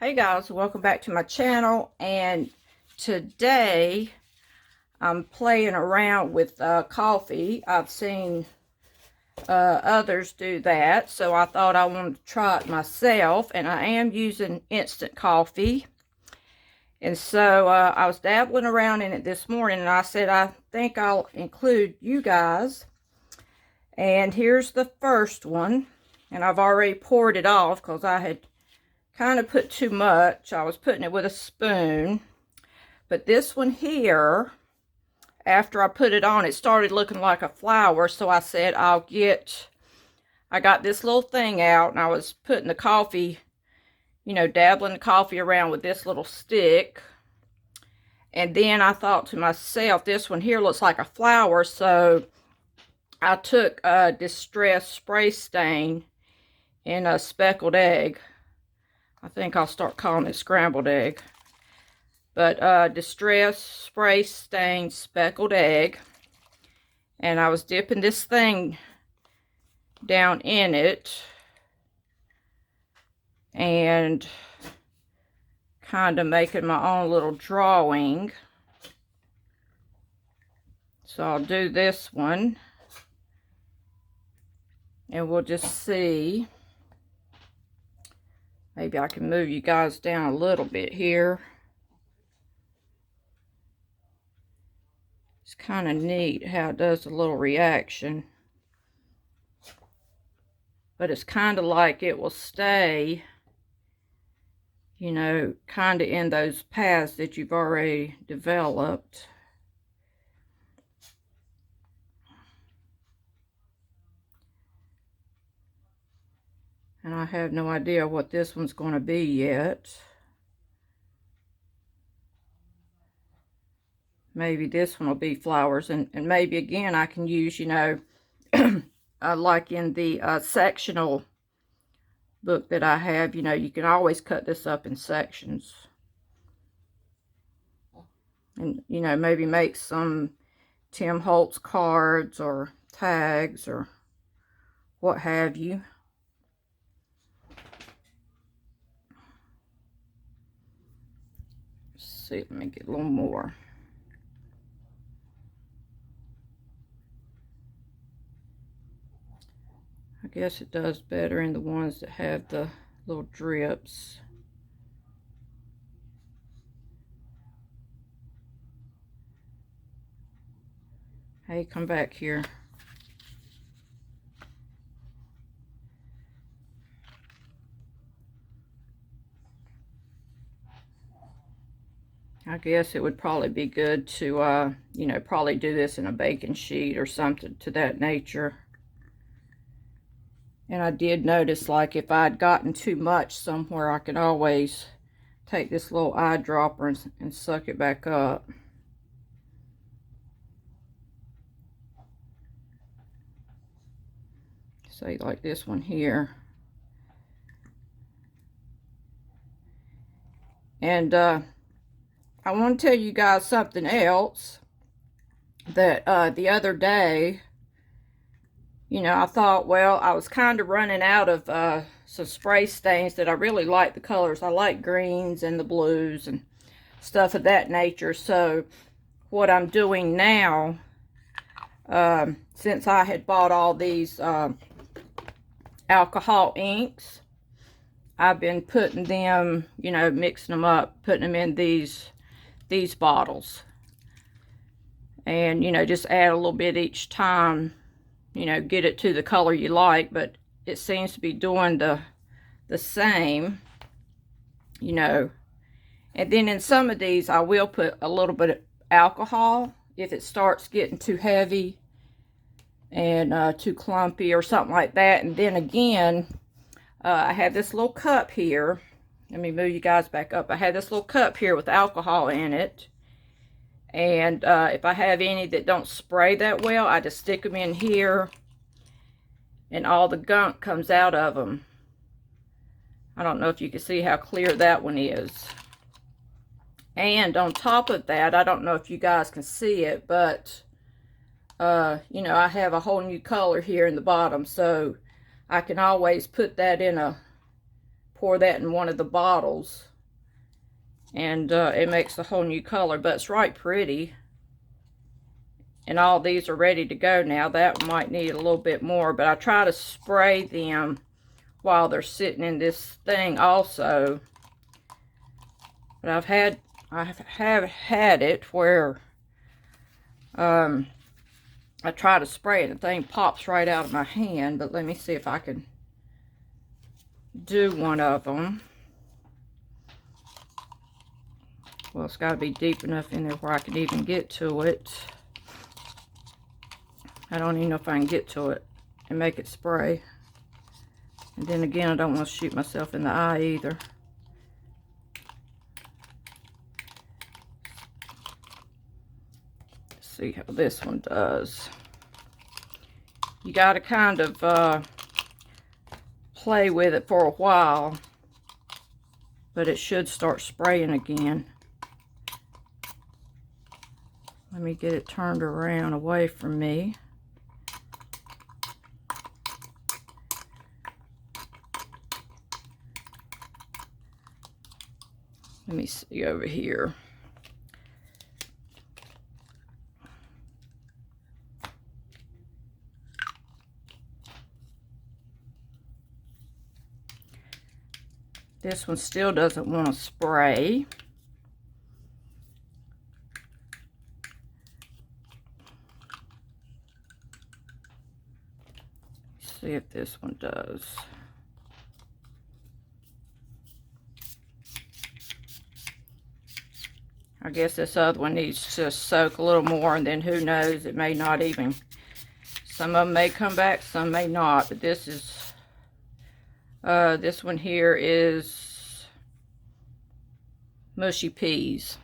Hey guys, welcome back to my channel, and today I'm playing around with coffee. I've seen others do that, so I thought I wanted to try it myself, and I am using instant coffee. And so I was dabbling around in it this morning, and I said I think I'll include you guys. And here's the first one, and I've already poured it off because I had kind of put too much. I was putting it with a spoon. But this one here, after I put it on, it started looking like a flower. So I said I got this little thing out, and I was putting the coffee, dabbling the coffee around with this little stick. And then I thought to myself, this one here looks like a flower. So I took a distressed spray stain in a speckled egg. I think I'll start calling it scrambled egg. But distressed spray stained speckled egg. And I was dipping this thing down in it. And kind of making my own little drawing. So I'll do this one. And we'll just see. Maybe I can move you guys down a little bit here. It's kind of neat how it does a little reaction. But it's kind of like it will stay, kind of in those paths that you've already developed. And I have no idea what this one's going to be yet. Maybe this one will be flowers. And maybe again I can use, like in the sectional book that I have, you can always cut this up in sections. And, maybe make some Tim Holtz cards or tags or what have you. See, let me get a little more. I guess it does better in the ones that have the little drips. Hey, come back here. I guess it would probably be good to, probably do this in a baking sheet or something to that nature. And I did notice, like, if I'd gotten too much somewhere, I could always take this little eyedropper and suck it back up. Say, like this one here. And, I want to tell you guys something else that the other day, I thought, well, I was kind of running out of some spray stains that I really like the colors. I like greens and the blues and stuff of that nature. So what I'm doing now, since I had bought all these alcohol inks, I've been putting them, mixing them up, putting them in these bottles, and just add a little bit each time, get it to the color you like. But it seems to be doing the same, and then in some of these I will put a little bit of alcohol if it starts getting too heavy and too clumpy or something like that. And then again, I have this little cup here. Let me move you guys back up. I have this little cup here with alcohol in it. And if I have any that don't spray that well, I just stick them in here. And all the gunk comes out of them. I don't know if you can see how clear that one is. And on top of that, I don't know if you guys can see it, but, I have a whole new color here in the bottom. So I can always put that in a pour that in one of the bottles, and it makes a whole new color. But it's right pretty. And all these are ready to go now. That might need a little bit more, but I try to spray them while they're sitting in this thing also. But I have had it where I try to spray it and the thing pops right out of my hand. But let me see if I can do one of them. Well, it's got to be deep enough in there where I can even get to it. I don't even know if I can get to it and make it spray. And then again, I don't want to shoot myself in the eye either. Let's see how this one does. You got to kind of play with it for a while, but it should start spraying again. Let me get it turned around away from me. Let me see over here. This one still doesn't want to spray. Let's see if this one does. I guess this other one needs to soak a little more, and then who knows, it may not even, some of them may come back, some may not, but this is, this one here is mushy peas.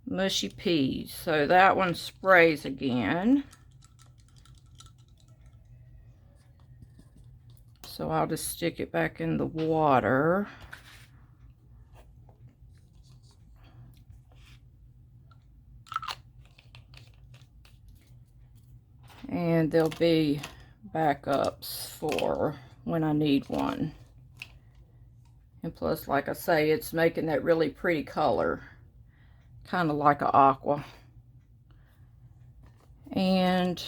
Mushy peas. So that one sprays again. So I'll just stick it back in the water. And there'll be backups for when I need one. And plus, like I say, it's making that really pretty color. Kind of like an aqua. And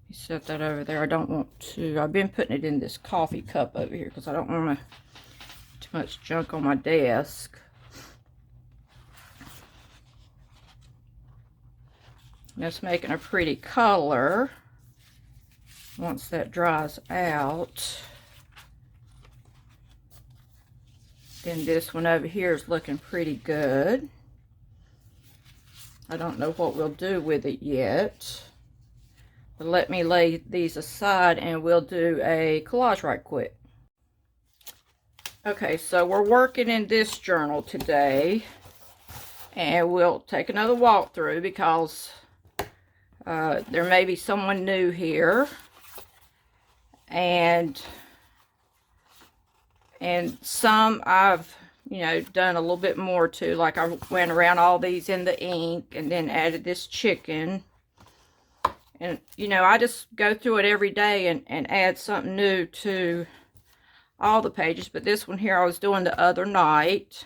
you set that over there. I don't want to, I've been putting it in this coffee cup over here because I don't want too much junk on my desk. That's making a pretty color. Once that dries out, then this one over here is looking pretty good. I don't know what we'll do with it yet, but let me lay these aside and we'll do a collage right quick. Okay, so we're working in this journal today, and we'll take another walkthrough because there may be someone new here, and some I've, you know, done a little bit more to. Like I went around all these in the ink and then added this chicken. And, you know, I just go through it every day and add something new to all the pages. But this one here I was doing the other night.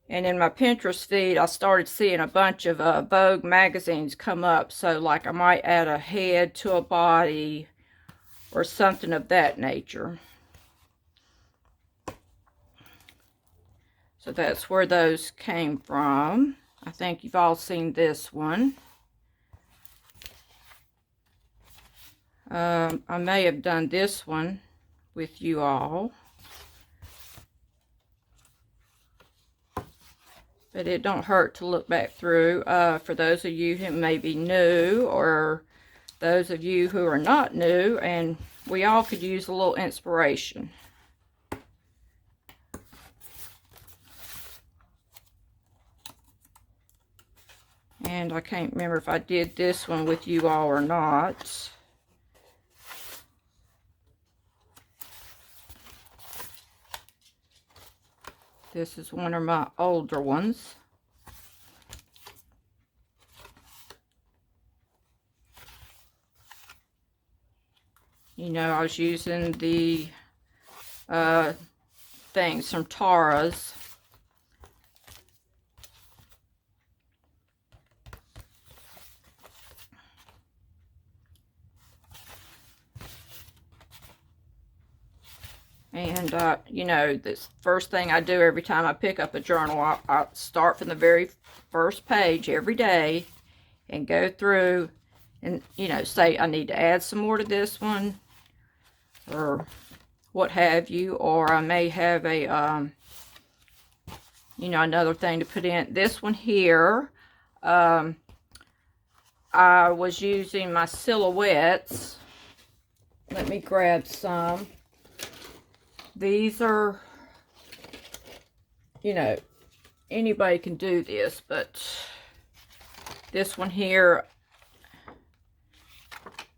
And in my Pinterest feed, I started seeing a bunch of Vogue magazines come up. So, like, I might add a head to a body or something of that nature. So that's where those came from. I think you've all seen this one. I may have done this one with you all. But it don't hurt to look back through. For those of you who may be new, or those of you who are not new, and we all could use a little inspiration. And I can't remember if I did this one with you all or not. This is one of my older ones. You know, I was using the things from Tara's. And, you know, this first thing I do every time I pick up a journal, I start from the very first page every day and go through and, you know, say I need to add some more to this one or what have you. Or I may have a, you know, another thing to put in. This one here, I was using my silhouettes. Let me grab some. These are, you know, anybody can do this, but this one here,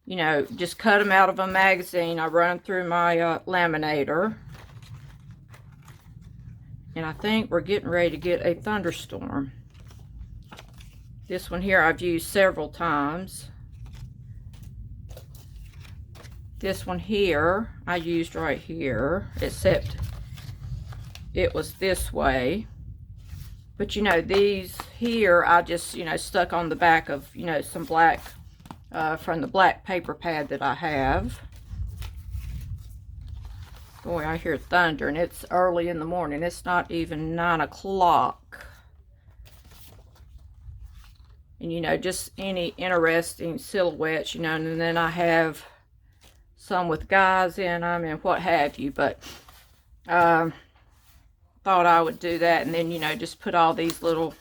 you know, just cut them out of a magazine. I run them through my laminator. And I think we're getting ready to get a thunderstorm. This one here I've used several times. This one here I used right here, except it was this way. But you know, these here I just, you know, stuck on the back of, you know, some black, from the black paper pad that I have. Boy, I hear thunder, and it's early in the morning. It's not even 9 o'clock. And you know, just any interesting silhouettes, you know, and then I have some with guys in them and what have you. But thought I would do that, and then, you know, just put all these little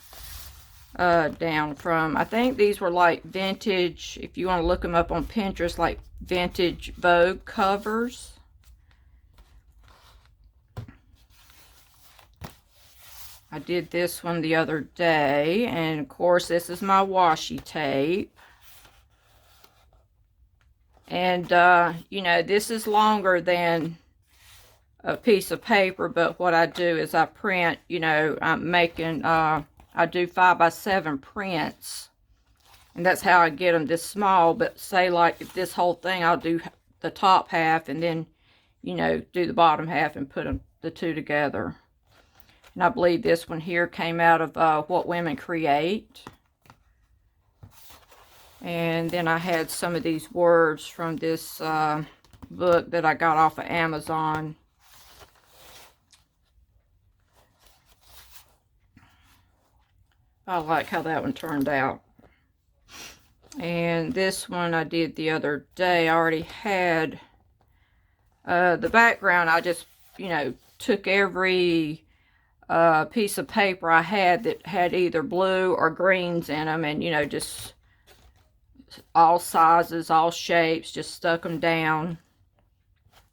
down from, I think these were like vintage, if you want to look them up on Pinterest, like vintage Vogue covers. I did this one the other day, and of course this is my washi tape. And you know, this is longer than a piece of paper, but what I do is I print, you know, I'm making, I do 5x7 prints, and that's how I get them this small. But say like if this whole thing, I'll do the top half and then, you know, do the bottom half and put them, the two together. And I believe this one here came out of What Women Create. And then I had some of these words from this book that I got off of Amazon. I like how that one turned out. And this one I did the other day. I already had the background. I just, you know, took every piece of paper I had that had either blue or greens in them, and, you know, just all sizes, all shapes, just stuck them down.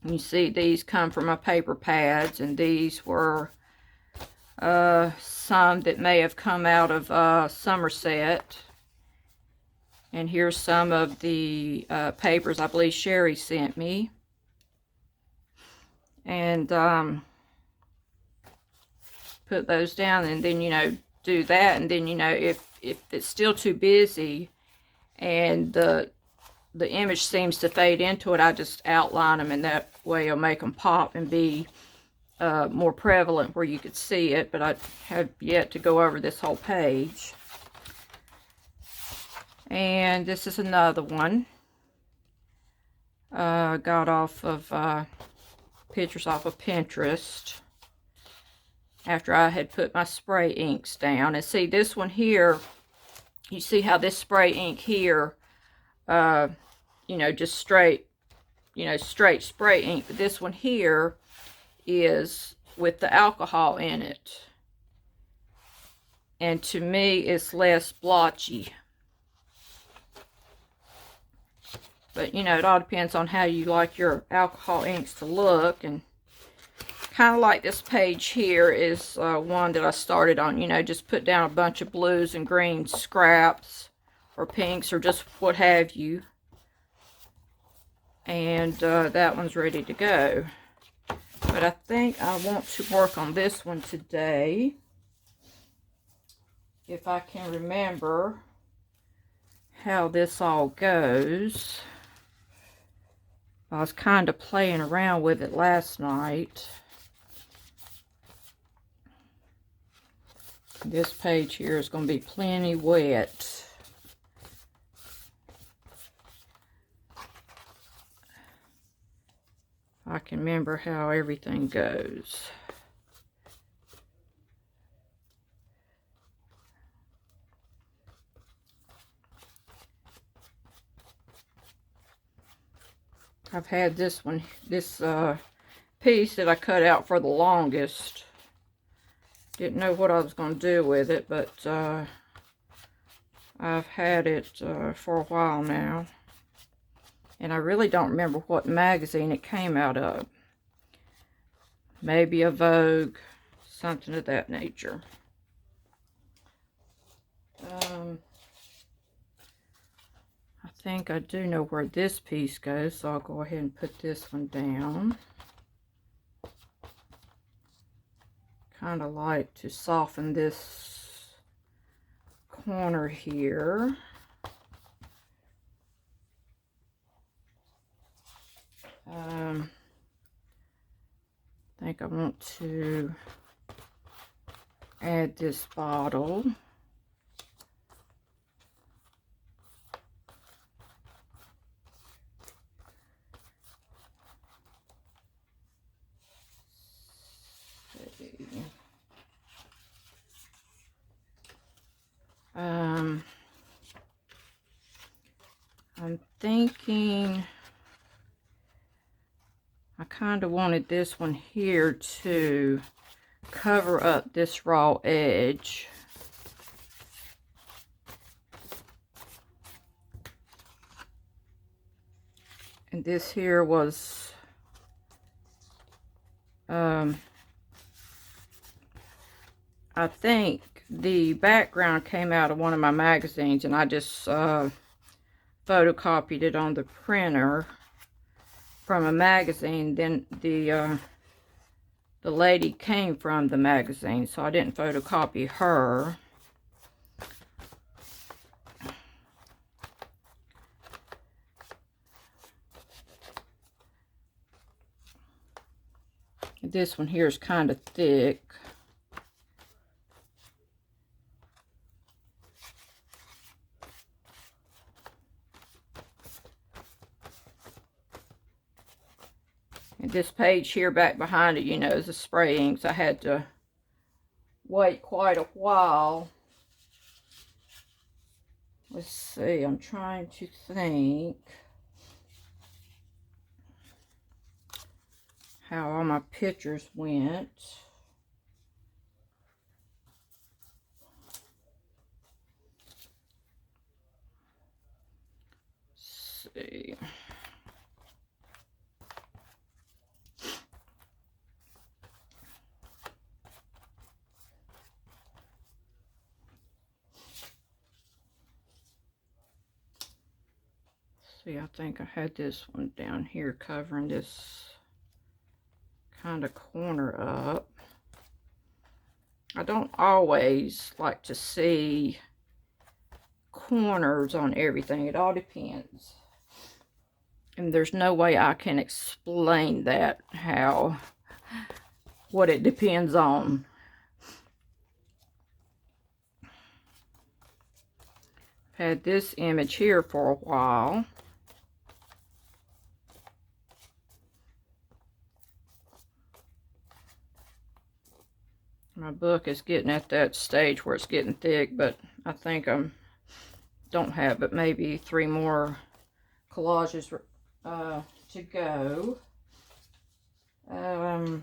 And you see these come from my paper pads, and these were some that may have come out of Somerset. And here's some of the papers I believe Sherry sent me. And put those down, and then, you know, do that. And then, you know, if it's still too busy and the image seems to fade into it, I just outline them, and that way it'll make them pop and be more prevalent where you could see it. But I have yet to go over this whole page. And this is another one. Got off of pictures off of Pinterest after I had put my spray inks down. And see, this one here, you see how this spray ink here, you know, just straight, you know, straight spray ink. But this one here is with the alcohol in it. And to me, it's less blotchy. But, you know, it all depends on how you like your alcohol inks to look. And kind of like this page here is one that I started on, you know, just put down a bunch of blues and green scraps or pinks or just what have you. And that one's ready to go. But I think I want to work on this one today, if I can remember how this all goes. I was kind of playing around with it last night. This page here is going to be plenty wet. I can remember how everything goes. I've had this one, this piece that I cut out for the longest. Didn't know what I was going to do with it, but I've had it for a while now. And I really don't remember what magazine it came out of. Maybe a Vogue, something of that nature. I think I do know where this piece goes, so I'll go ahead and put this one down. Kind of like to soften this corner here. I think I want to add this bottle. I'm thinking I kind of wanted this one here to cover up this raw edge. And this here was I think the background came out of one of my magazines, and I just photocopied it on the printer from a magazine. Then the lady came from the magazine, so I didn't photocopy her. This one here is kind of thick. And this page here back behind it, you know, is the spray inks. I had to wait quite a while. Let's see, I'm trying to think how all my pictures went. Let's see. See, I think I had this one down here covering this kind of corner up. I don't always like to see corners on everything. It all depends. And there's no way I can explain that, what it depends on. I've had this image here for a while. My book is getting at that stage where it's getting thick, but I think I don't have but maybe 3 more collages to go. I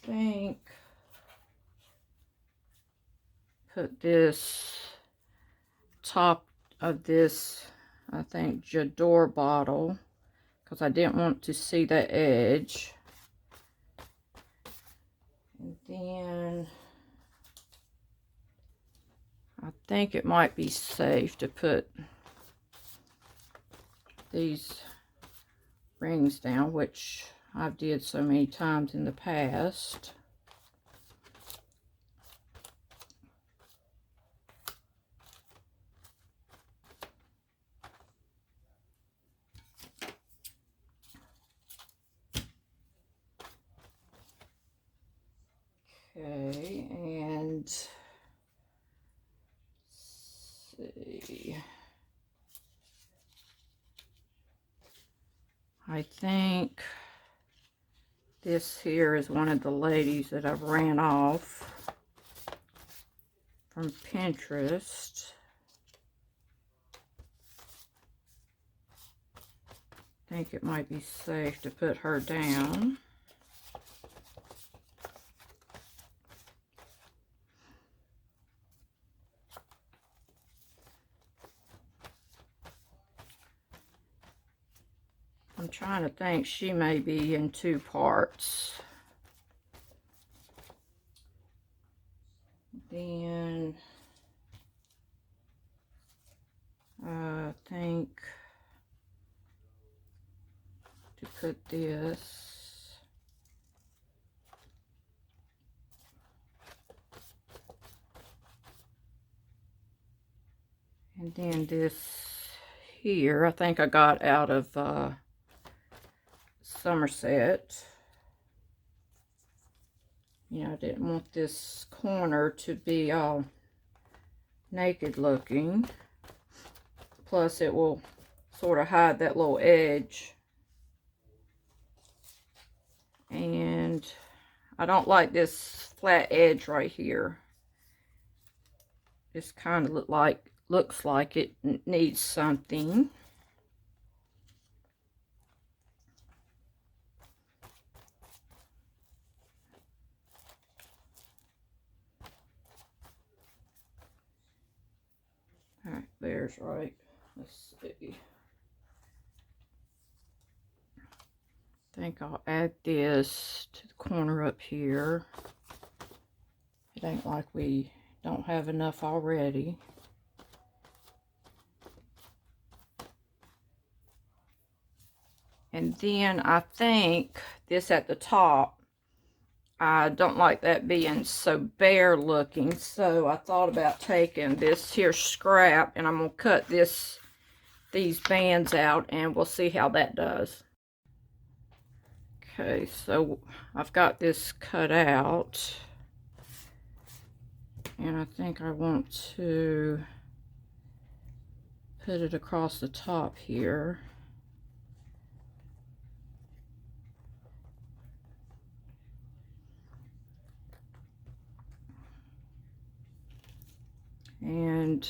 think put this top of this, I think, J'adore bottle, because I didn't want to see the edge. And then I think it might be safe to put these rings down, which I've did so many times in the past. Okay, and let's see. I think this here is one of the ladies that I've ran off from Pinterest. I think it might be safe to put her down. I'm trying to think, she may be in 2 parts. Then I think to put this, and then this here, I think I got out of Somerset. You know, I didn't want this corner to be all naked looking. Plus it will sort of hide that little edge. And I don't like this flat edge right here. This kind of looks like it needs something. All right, there's right. Let's see. I think I'll add this to the corner up here. It ain't like we don't have enough already. And then I think this at the top, I don't like that being so bare looking, so I thought about taking this here scrap and I'm going to cut these bands out and we'll see how that does. Okay, so I've got this cut out and I think I want to put it across the top here. And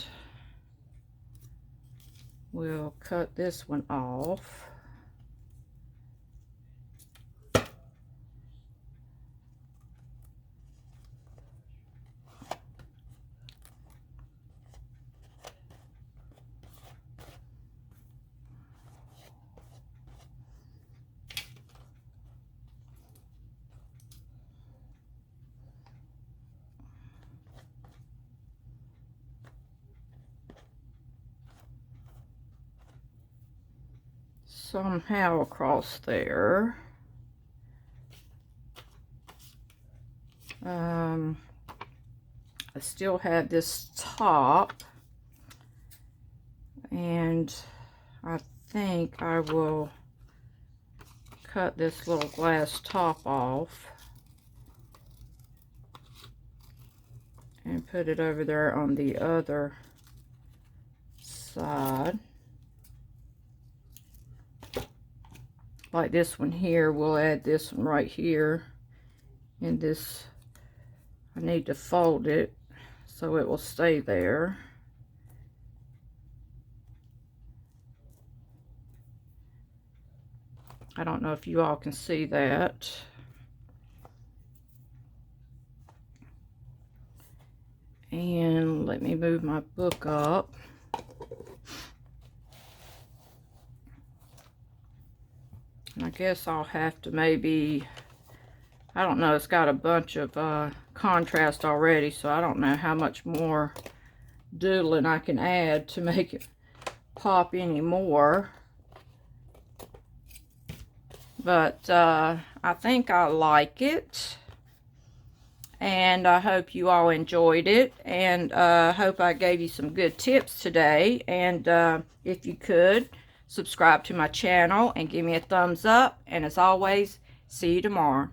we'll cut this one off. Somehow across there. I still have this top, and I think I will cut this little glass top off and put it over there on the other side. Like this one here, we'll add this one right here. And this, I need to fold it so it will stay there. I don't know if you all can see that. And let me move my book up. And I guess I'll have to maybe, I don't know, it's got a bunch of contrast already, so I don't know how much more doodling I can add to make it pop any more. But I think I like it. And I hope you all enjoyed it. And I hope I gave you some good tips today. And if you could, subscribe to my channel and give me a thumbs up. And as always, see you tomorrow.